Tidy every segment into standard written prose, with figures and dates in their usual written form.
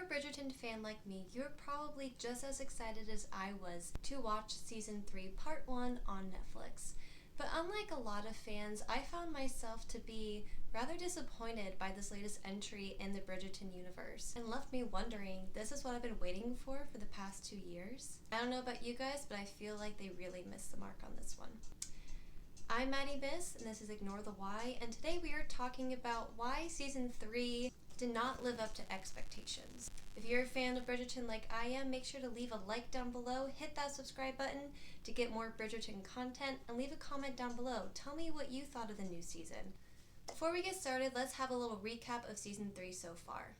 you're a Bridgerton fan like me, you're probably just as excited as I was to watch Season 3 Part 1 on Netflix. But unlike a lot of fans, I found myself to be rather disappointed by this latest entry in the Bridgerton universe and left me wondering, this is what I've been waiting for the past 2 years? I don't know about you guys, but I feel like they really missed the mark on this one. I'm Maddie Miss, and this is Ignore the Why, and today we are talking about why Season 3 did not live up to expectations. If you're a fan of Bridgerton like I am, make sure to leave a like down below, hit that subscribe button to get more Bridgerton content, and leave a comment down below. Tell me what you thought of the new season. Before we get started, let's have a little recap of Season 3 so far.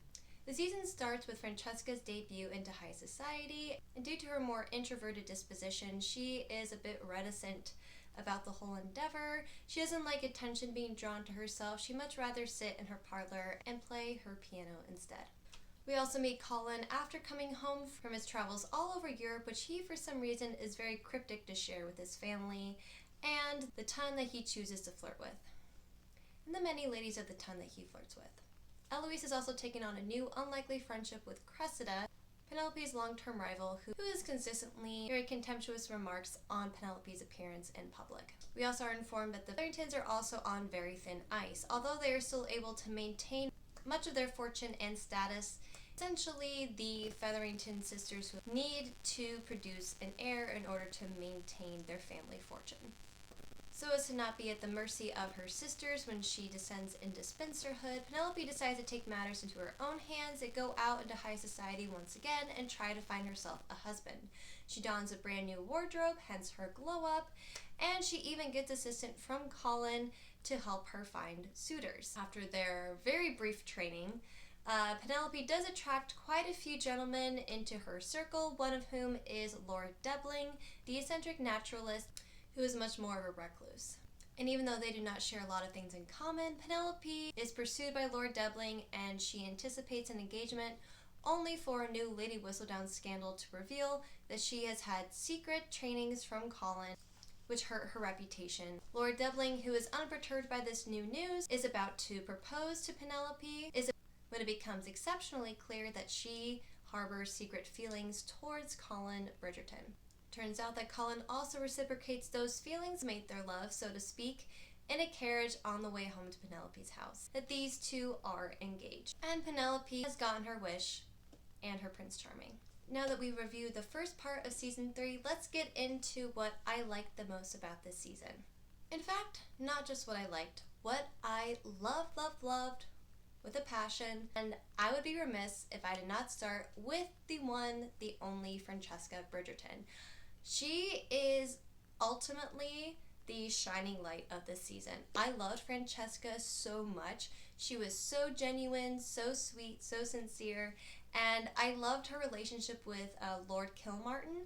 The season starts with Francesca's debut into high society, and due to her more introverted disposition, she is a bit reticent about the whole endeavor. She doesn't like attention being drawn to herself. She'd much rather sit in her parlor and play her piano instead. We also meet Colin after coming home from his travels all over Europe, which he for some reason is very cryptic to share with his family, and the ton that he chooses to flirt with, and the many ladies of the ton that he flirts with. Eloise has also taken on a new unlikely friendship with Cressida, Penelope's long-term rival, who is consistently very contemptuous remarks on Penelope's appearance in public. We also are informed that the Featheringtons are also on very thin ice. Although they are still able to maintain much of their fortune and status, essentially the Featherington sisters need to produce an heir in order to maintain their family fortune. So as to not be at the mercy of her sisters when she descends into spinsterhood, Penelope decides to take matters into her own hands and go out into high society once again and try to find herself a husband. She dons a brand new wardrobe, hence her glow up, and she even gets assistance from Colin to help her find suitors. After their very brief training, Penelope does attract quite a few gentlemen into her circle, one of whom is Lord Debling, the eccentric naturalist who is much more of a recluse. And even though they do not share a lot of things in common, Penelope is pursued by Lord Debling and she anticipates an engagement, only for a new Lady Whistledown scandal to reveal that she has had secret trainings from Colin, which hurt her reputation. Lord Debling, who is unperturbed by this new news, is about to propose to Penelope, when it becomes exceptionally clear that she harbors secret feelings towards Colin Bridgerton. Turns out that Colin also reciprocates those feelings, made their love, so to speak, in a carriage on the way home to Penelope's house. That these two are engaged. And Penelope has gotten her wish and her Prince Charming. Now that we've reviewed the first part of Season 3, let's get into what I liked the most about this season. In fact, not just what I liked, what I loved with a passion, and I would be remiss if I did not start with the one, the only Francesca Bridgerton. She is ultimately the shining light of this season. I loved Francesca so much. She was so genuine, so sweet, so sincere, and I loved her relationship with Lord Kilmartin.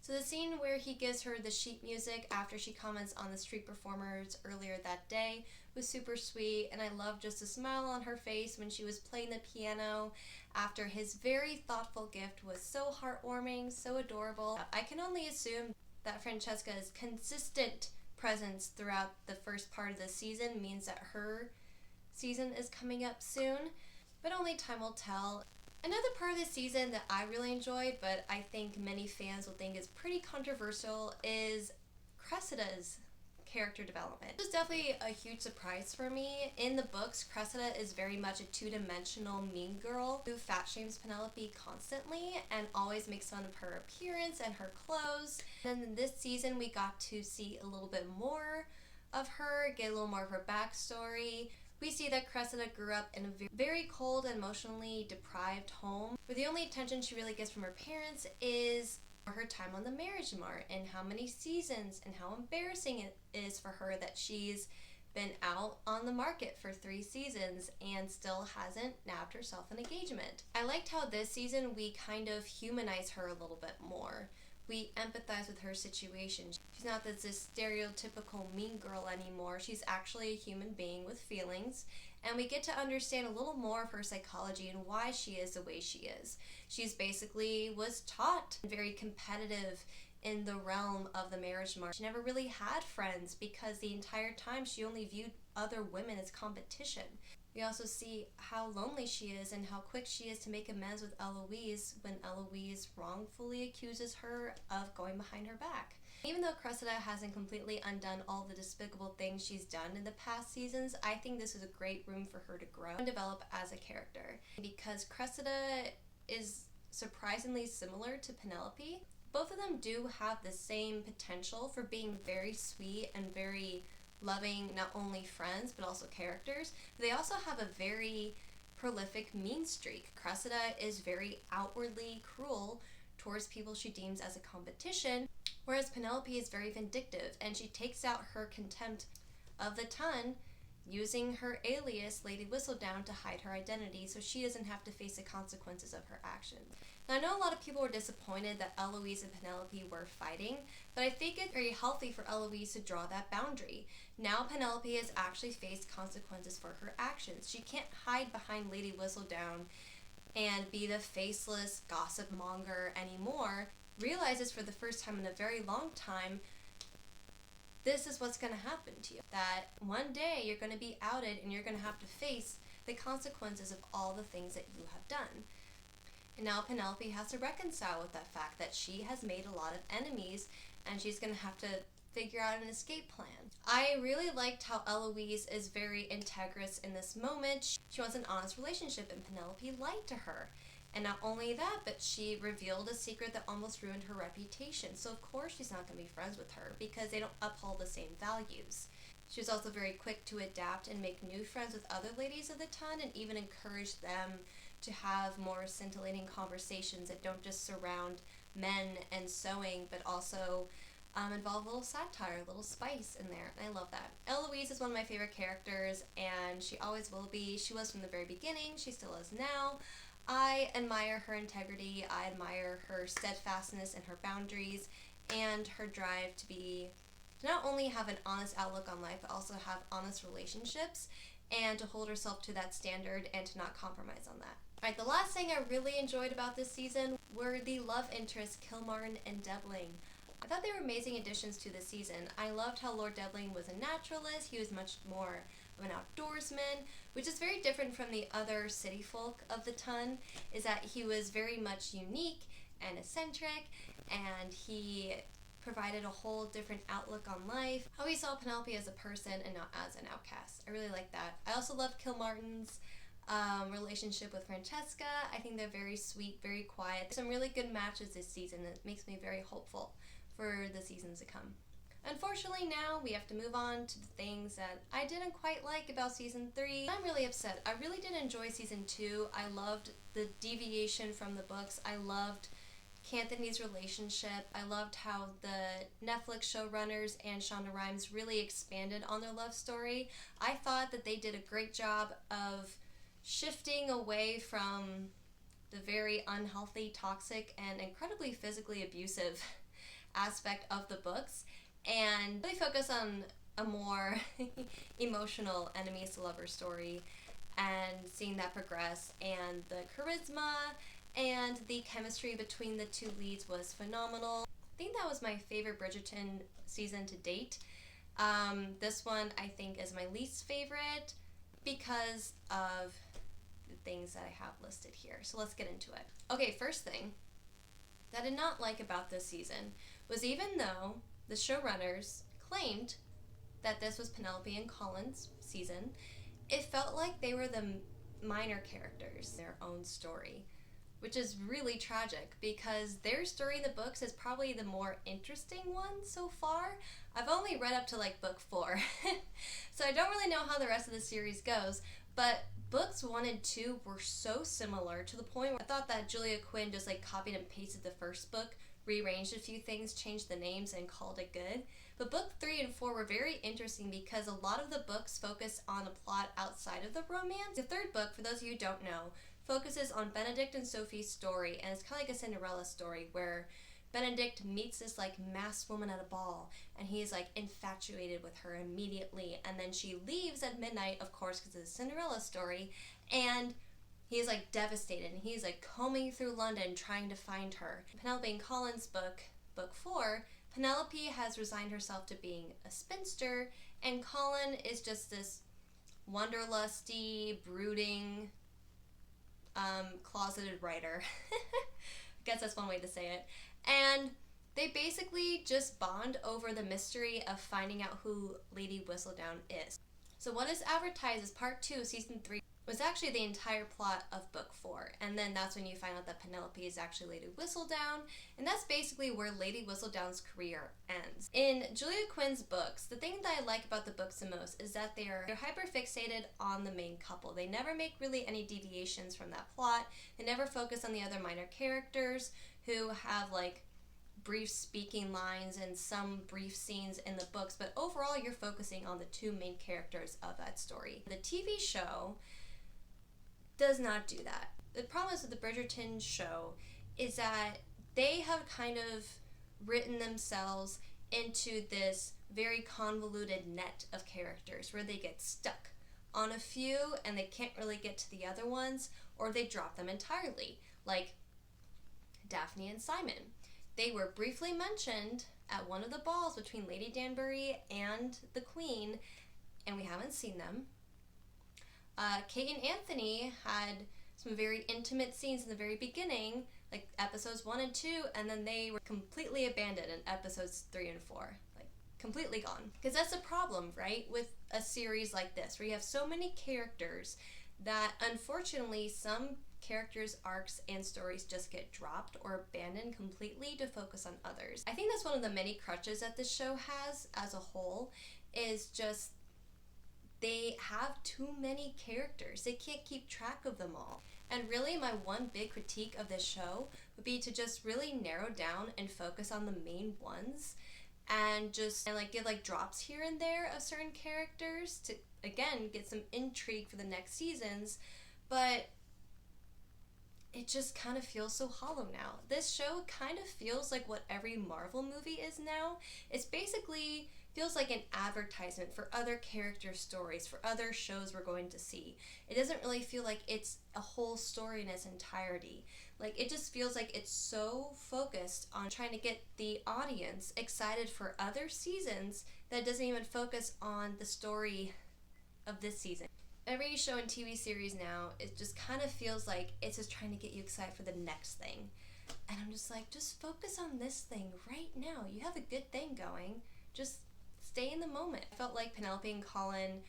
So the scene where he gives her the sheet music after she comments on the street performers earlier that day was super sweet, and I loved just the smile on her face when she was playing the piano after his very thoughtful gift was so heartwarming, so adorable. I can only assume that Francesca's consistent presence throughout the first part of the season means that her season is coming up soon, but only time will tell. Another part of the season that I really enjoyed, but I think many fans will think is pretty controversial, is Cressida's character development. It was definitely a huge surprise for me. In the books, Cressida is very much a two-dimensional mean girl who fat shames Penelope constantly and always makes fun of her appearance and her clothes. And then this season we got to see a little bit more of her, get a little more of her backstory. We see that Cressida grew up in a very cold and emotionally deprived home, where the only attention she really gets from her parents is her time on the marriage mart, and how many seasons and how embarrassing it is for her that she's been out on the market for 3 seasons and still hasn't nabbed herself an engagement. I liked how this season we kind of humanize her a little bit more. We empathize with her situation. She's not this stereotypical mean girl anymore. She's actually a human being with feelings, and we get to understand a little more of her psychology and why she is the way she is. She's basically was taught very competitive in the realm of the marriage mart. She never really had friends because the entire time she only viewed other women as competition. We also see how lonely she is and how quick she is to make amends with Eloise when Eloise wrongfully accuses her of going behind her back. Even though Cressida hasn't completely undone all the despicable things she's done in the past seasons, I think this is a great room for her to grow and develop as a character. Because Cressida is surprisingly similar to Penelope, both of them do have the same potential for being very sweet and very loving, not only friends but also characters. They also have a very prolific mean streak. Cressida is very outwardly cruel towards people she deems as a competition, whereas Penelope is very vindictive, and she takes out her contempt of the ton using her alias, Lady Whistledown, to hide her identity so she doesn't have to face the consequences of her actions. Now, I know a lot of people were disappointed that Eloise and Penelope were fighting, but I think it's very healthy for Eloise to draw that boundary. Now Penelope has actually faced consequences for her actions. She can't hide behind Lady Whistledown and be the faceless gossip monger anymore. Realizes for the first time in a very long time, this is what's going to happen to you. That one day you're going to be outed and you're going to have to face the consequences of all the things that you have done. And now Penelope has to reconcile with that fact that she has made a lot of enemies and she's going to have to figure out an escape plan. I really liked how Eloise is very integrous in this moment. She wants an honest relationship and Penelope lied to her. And not only that, but she revealed a secret that almost ruined her reputation. So of course she's not going to be friends with her because they don't uphold the same values. She was also very quick to adapt and make new friends with other ladies of the ton and even encourage them to have more scintillating conversations that don't just surround men and sewing, but also involve a little satire, a little spice in there. And I love that. Eloise is one of my favorite characters, and she always will be. She was from the very beginning. She still is now. I admire her integrity. I admire her steadfastness and her boundaries and her drive to not only have an honest outlook on life, but also have honest relationships and to hold herself to that standard and to not compromise on that. Alright, the last thing I really enjoyed about this season were the love interests Kilmartin and Devling. I thought they were amazing additions to the season. I loved how Lord Devling was a naturalist. He was much more of an outdoorsman, which is very different from the other city folk of the ton, is that he was very much unique and eccentric, and he provided a whole different outlook on life. How he saw Penelope as a person and not as an outcast. I really like that. I also love Kilmartin's relationship with Francesca. I think they're very sweet, very quiet. Some really good matches this season that makes me very hopeful for the seasons to come. Unfortunately, now we have to move on to the things that I didn't quite like about season 3. I'm really upset. I really did enjoy season 2. I loved the deviation from the books. I loved Canthony's relationship. I loved how the Netflix showrunners and Shonda Rhimes really expanded on their love story. I thought that they did a great job of shifting away from the very unhealthy, toxic, and incredibly physically abusive aspect of the books and really focus on a more emotional enemies to lovers story and seeing that progress, and the charisma and the chemistry between the two leads was phenomenal. I think that was my favorite Bridgerton season to date. This one I think is my least favorite because of the things that I have listed here. So let's get into it. Okay, first thing that I did not like about this season was, even though the showrunners claimed that this was Penelope and Colin's season, it felt like they were the minor characters, their own story, which is really tragic because their story in the books is probably the more interesting one so far. I've only read up to like book 4, so I don't really know how the rest of the series goes, but books 1 and 2 were so similar to the point where I thought that Julia Quinn just like copied and pasted the first book, rearranged a few things, changed the names, and called it good. But book 3 and 4 were very interesting because a lot of the books focus on a plot outside of the romance. The third book, for those of you who don't know, focuses on Benedict and Sophie's story, and it's kind of like a Cinderella story where Benedict meets this like masked woman at a ball and he's like infatuated with her immediately, and then she leaves at midnight, of course, because it's a Cinderella story, and he's like devastated and he's like combing through London trying to find her. Penelope and Colin's book 4, Penelope has resigned herself to being a spinster, and Colin is just this wanderlusty, brooding, closeted writer. I guess that's one way to say it. And they basically just bond over the mystery of finding out who Lady Whistledown is. So what is advertised as part 2, season 3, was actually the entire plot of book 4. And then that's when you find out that Penelope is actually Lady Whistledown, and that's basically where Lady Whistledown's career ends. In Julia Quinn's books, the thing that I like about the books the most is that they're hyper-fixated on the main couple. They never make really any deviations from that plot. They never focus on the other minor characters who have, like, brief speaking lines and some brief scenes in the books, but overall you're focusing on the 2 main characters of that story. The TV show does not do that. The problem is with the Bridgerton show is that they have kind of written themselves into this very convoluted net of characters where they get stuck on a few and they can't really get to the other ones, or they drop them entirely, like Daphne and Simon. They were briefly mentioned at one of the balls between Lady Danbury and the Queen, and we haven't seen them. Kate and Anthony had some very intimate scenes in the very beginning, like episodes 1 and 2, and then they were completely abandoned in episodes 3 and 4. Like, completely gone. Because that's a problem, right, with a series like this, where you have so many characters that, unfortunately, some characters' arcs and stories just get dropped or abandoned completely to focus on others. I think that's one of the many crutches that this show has as a whole, is just they have too many characters. They can't keep track of them all. And really, my one big critique of this show would be to just really narrow down and focus on the main ones, and just give like drops here and there of certain characters to, again, get some intrigue for the next seasons. But it just kind of feels so hollow now. This show kind of feels like what every Marvel movie is now. It's basically feels like an advertisement for other character stories, for other shows we're going to see. It doesn't really feel like it's a whole story in its entirety. Like, it just feels like it's so focused on trying to get the audience excited for other seasons that it doesn't even focus on the story of this season. Every show and TV series now, it just kind of feels like it's just trying to get you excited for the next thing. And I'm just like, just focus on this thing right now. You have a good thing going. Just stay in the moment. I felt like Penelope and Colin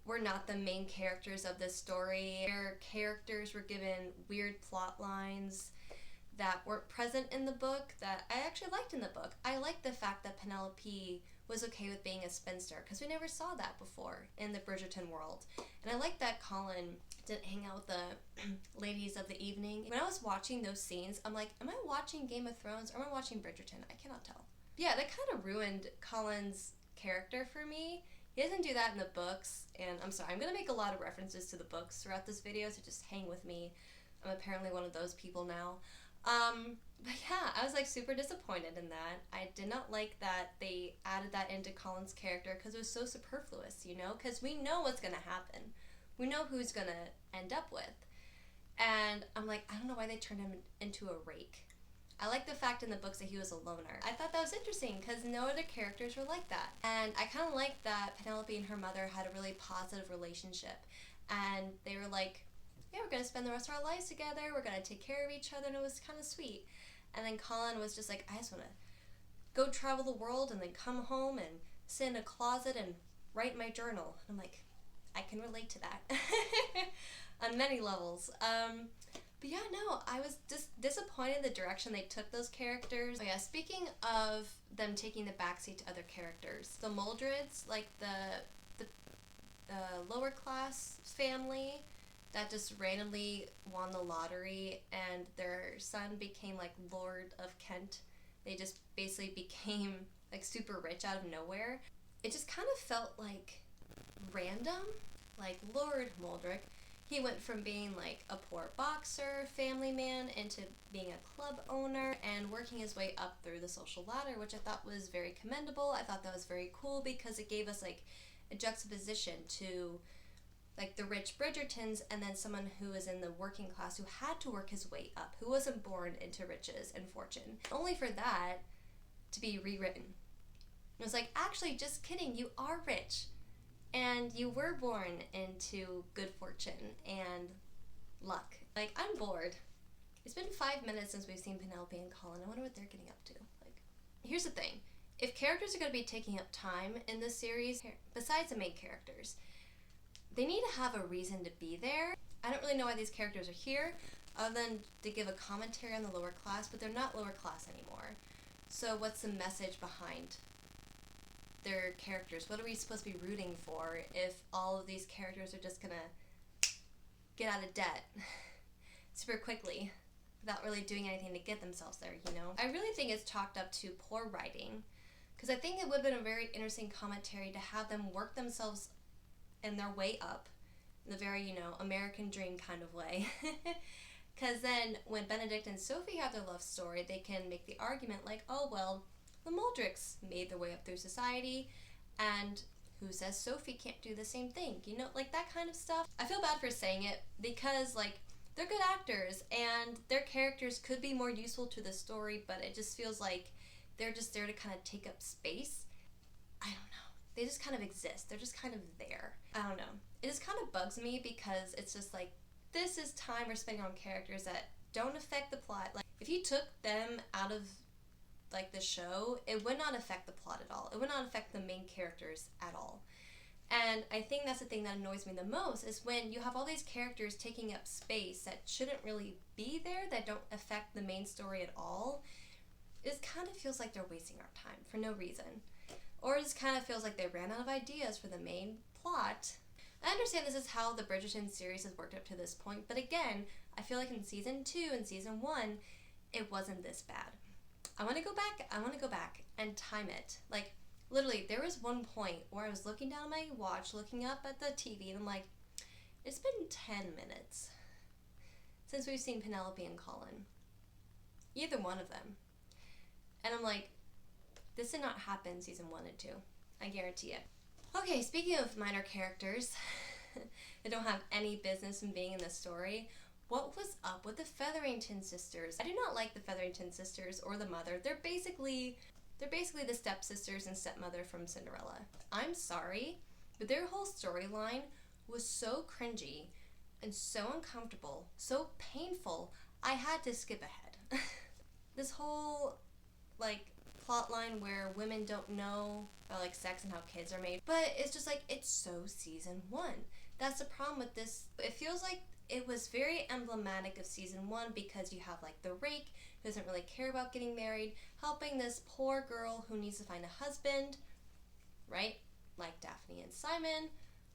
were not the main characters of this story. Their characters were given weird plot lines that weren't present in the book that I actually liked in the book. I liked the fact that Penelope was okay with being a spinster, because we never saw that before in the Bridgerton world. And I liked that Colin didn't hang out with the ladies of the evening. When I was watching those scenes, I'm like, am I watching Game of Thrones or am I watching Bridgerton? I cannot tell. Yeah, that kind of ruined Colin's character for me. He doesn't do that in the books, and I'm sorry, I'm going to make a lot of references to the books throughout this video, so just hang with me. I'm apparently one of those people now. But yeah, I was like super disappointed in that. I did not like that they added that into Colin's character, because it was so superfluous, you know? Because we know what's going to happen. We know who's going to end up with. And I'm like, I don't know why they turned him into a rake. I like the fact in the books that he was a loner. I thought that was interesting because no other characters were like that. And I kind of liked that Penelope and her mother had a really positive relationship. And they were like, yeah, we're going to spend the rest of our lives together. We're going to take care of each other. And it was kind of sweet. And then Colin was just like, I just want to go travel the world and then come home and sit in a closet and write my journal. And I'm like, I can relate to that on many levels. But yeah, no, I was just disappointed in the direction they took those characters. Oh yeah, speaking of them taking the backseat to other characters, the Muldreds, like the lower class family that just randomly won the lottery and their son became like Lord of Kent. They just basically became like super rich out of nowhere. It just kind of felt like random. Like Lord Muldrick, he went from being like a poor boxer, family man, into being a club owner and working his way up through the social ladder, which I thought was very commendable. I thought that was very cool because it gave us like a juxtaposition to like the rich Bridgertons and then someone who was in the working class who had to work his way up, who wasn't born into riches and fortune, only for that to be rewritten. It was like, actually, just kidding, you are rich. And you were born into good fortune and luck. Like, I'm bored. It's been 5 minutes since we've seen Penelope and Colin. I wonder what they're getting up to. Like, here's the thing. If characters are going to be taking up time in this series, besides the main characters, they need to have a reason to be there. I don't really know why these characters are here, other than to give a commentary on the lower class, but they're not lower class anymore. So what's the message behind their characters? What are we supposed to be rooting for if all of these characters are just gonna get out of debt super quickly without really doing anything to get themselves there, you know? I really think it's chalked up to poor writing, because I think it would have been a very interesting commentary to have them work themselves and their way up in the very, you know, American dream kind of way. Because then when Benedict and Sophie have their love story, they can make the argument like, oh, well, the Muldricks made their way up through society, and who says Sophie can't do the same thing? You know, like that kind of stuff. I feel bad for saying it because, like, they're good actors and their characters could be more useful to the story, but it just feels like they're just there to kind of take up space. I don't know. They just kind of exist. They're just kind of there. I don't know. It just kind of bugs me because it's just like, this is time we're spending on characters that don't affect the plot. Like, if you took them out of, like, the show, it would not affect the plot at all. It would not affect the main characters at all. And I think that's the thing that annoys me the most, is when you have all these characters taking up space that shouldn't really be there, that don't affect the main story at all. It kind of feels like they're wasting our time for no reason. Or it just kind of feels like they ran out of ideas for the main plot. I understand this is how the Bridgerton series has worked up to this point, but again, I feel like in season 2 and season 1, it wasn't this bad. I want to go back and time it. Like, literally, there was one point where I was looking down my watch, looking up at the TV, and I'm like, it's been 10 minutes since we've seen Penelope and Colin. Either one of them. And I'm like, this did not happen season 1 and 2. I guarantee it. Okay, speaking of minor characters that don't have any business in being in the story, what was up with the Featherington sisters? I do not like the Featherington sisters or the mother. They're basically the stepsisters and stepmother from Cinderella. I'm sorry, but their whole storyline was so cringy and so uncomfortable, so painful, I had to skip ahead. This whole, like, plot line where women don't know about, like, sex and how kids are made, but it's just like, it's so season 1. That's the problem with this. It feels like it was very emblematic of season 1 because you have, like, the rake who doesn't really care about getting married, helping this poor girl who needs to find a husband, right? Like Daphne and Simon,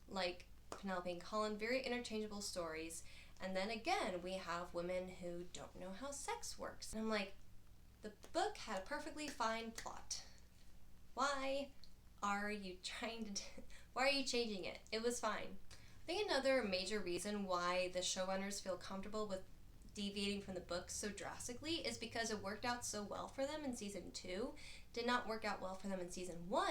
like Penelope and Colin, very interchangeable stories. And then again, we have women who don't know how sex works. And I'm like, the book had a perfectly fine plot. Why are you why are you changing it? It was fine. I think another major reason why the showrunners feel comfortable with deviating from the book so drastically is because it worked out so well for them in season 2, did not work out well for them in season 1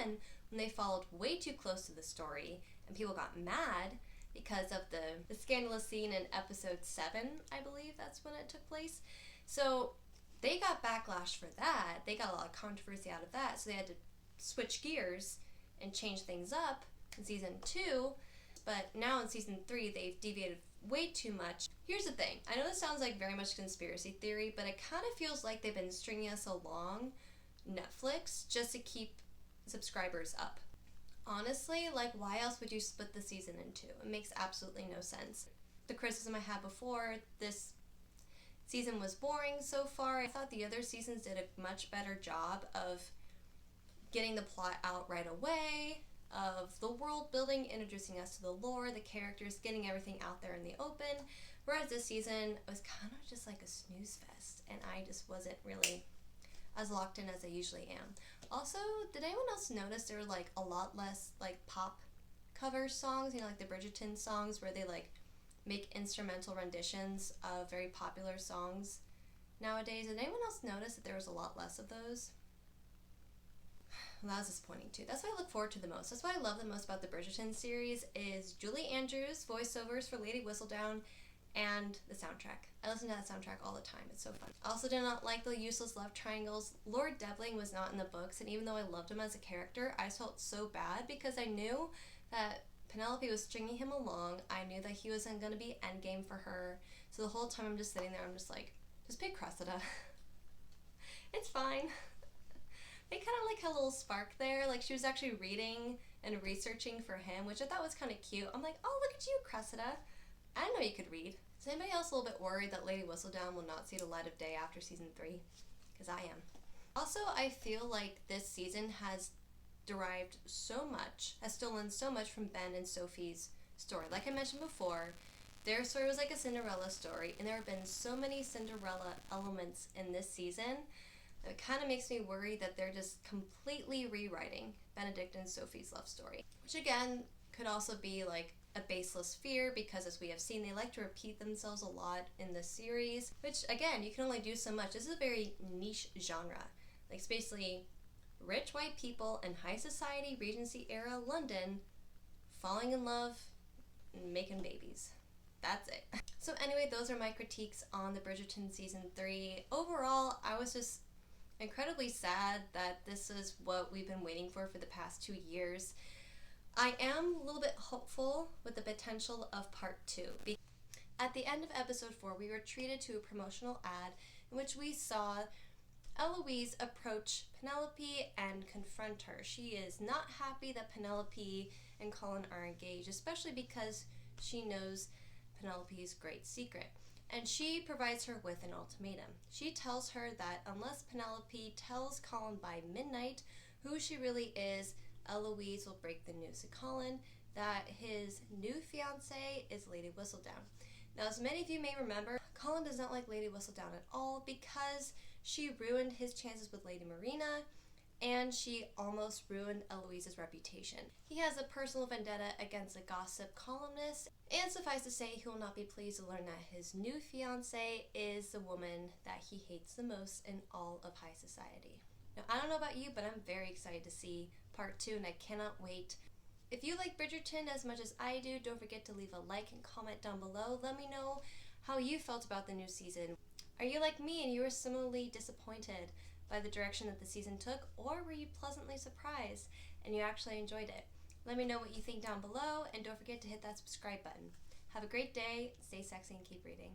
when they followed way too close to the story and people got mad because of the scandalous scene in episode 7, I believe that's when it took place. So they got backlash for that. They got a lot of controversy out of that, so they had to switch gears and change things up in season 2. But now in season 3, they've deviated way too much. Here's the thing. I know this sounds like very much conspiracy theory, but it kind of feels like they've been stringing us along Netflix just to keep subscribers up. Honestly, like, why else would you split the season in 2? It makes absolutely no sense. The criticism I had before, this season was boring so far. I thought the other seasons did a much better job of getting the plot out right away, of the world building, introducing us to the lore, the characters, getting everything out there in the open, whereas this season was kind of just like a snooze fest, and I just wasn't really as locked in as I usually am. Also, did anyone else notice there were, like, a lot less, like, pop cover songs, you know, like the Bridgerton songs where they, like, make instrumental renditions of very popular songs nowadays? Did anyone else notice that there was a lot less of those? Well, that was disappointing too. That's what I look forward to the most. That's what I love the most about the Bridgerton series is Julie Andrews' voiceovers for Lady Whistledown and the soundtrack. I listen to that soundtrack all the time. It's so fun. I also did not like the useless love triangles. Lord Devling was not in the books, and even though I loved him as a character, I just felt so bad because I knew that Penelope was stringing him along, I knew that he wasn't going to be endgame for her. So the whole time I'm just sitting there, I'm just like, just pick Cressida. It's fine. They kind of like had a little spark there. Like she was actually reading and researching for him, which I thought was kind of cute. I'm like, oh, look at you, Cressida. I didn't know you could read. Is anybody else a little bit worried that Lady Whistledown will not see the light of day after season 3? Because I am. Also, I feel like this season has derived so much, has stolen so much from Ben and Sophie's story. Like I mentioned before, their story was like a Cinderella story, and there have been so many Cinderella elements in this season that it kind of makes me worry that they're just completely rewriting Benedict and Sophie's love story. Which again, could also be like a baseless fear, because as we have seen, they like to repeat themselves a lot in this series, which again, you can only do so much. This is a very niche genre. Like it's basically rich white people in high society, Regency era London, falling in love and making babies. That's it. So anyway, those are my critiques on the Bridgerton season 3. Overall, I was just incredibly sad that this is what we've been waiting for the past 2 years. I am a little bit hopeful with the potential of part 2. At the end of episode 4, we were treated to a promotional ad in which we saw Eloise approach Penelope and confront her. She is not happy that Penelope and Colin are engaged, especially because she knows Penelope's great secret. And she provides her with an ultimatum. She tells her that unless Penelope tells Colin by midnight who she really is, Eloise will break the news to Colin that his new fiancée is Lady Whistledown. Now, as many of you may remember, Colin does not like Lady Whistledown at all because she ruined his chances with Lady Marina, and she almost ruined Eloise's reputation. He has a personal vendetta against a gossip columnist, and suffice to say, he will not be pleased to learn that his new fiancée is the woman that he hates the most in all of high society. Now, I don't know about you, but I'm very excited to see part 2, and I cannot wait. If you like Bridgerton as much as I do, don't forget to leave a like and comment down below. Let me know how you felt about the new season. Are you like me and you were similarly disappointed by the direction that the season took, or were you pleasantly surprised and you actually enjoyed it? Let me know what you think down below, and don't forget to hit that subscribe button. Have a great day, stay sexy, and keep reading.